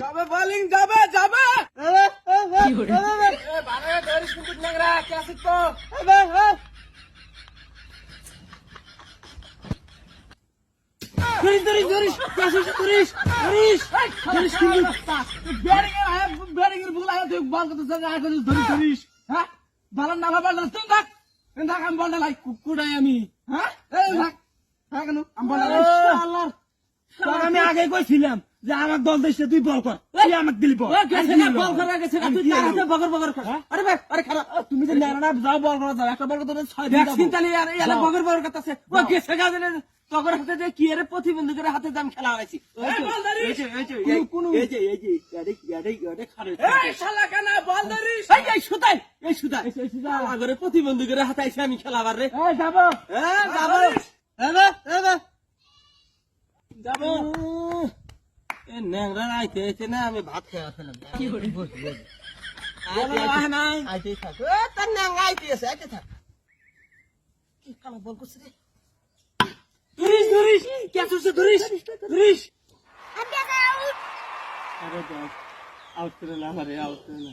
যাবে বলিং যাবে যাবে বানায় ধরিস কিন্তু ন্যাংরা কে আছিস তো ব্যাটিং এর ভুল আয়া তুই বল করতে আয়া করিস ধরিস হ্যাঁ ভালো না ভালো তুই থাক আমি বলটা লাই কুকুরাই আমি হ্যাঁ এই থাক হ্যাঁ কেন আমি বলটা আল্লাহ আমি আগে কইছিলাম যে আমার দল দেশে তুই বল কর তুই আমাকে দিলি বল বল করা গেছে তুই তার হাতে বগর বগর কর আরে ভাই আরে খারাপ তুমি যে নানা যাও বল করা যাও একটা বল করতে 6 দিন ভ্যাকসিন চালিয়ে আর এলা বগর বগর করতেছে ও গেছে গাজলে তগর হাতে যে কি এর প্রতিবন্ধীদের হাতে দাম খেলা হইছি এই খারে এই শালা কানা বল ধরিস এই সুতাই আগরে প্রতিবন্ধীদের হাতে আইছে আমি খেলাবার রে এই যাব যাবো এ ন্যাংরা আইতে না আমি ভাত খেয়ে ফেলাম কি করে আইতে থাক তার ন্যাংরা আইতে থাক কি কালা বল করছিস রে ধরিস কে আসছে ধরিস আরে আউট করে না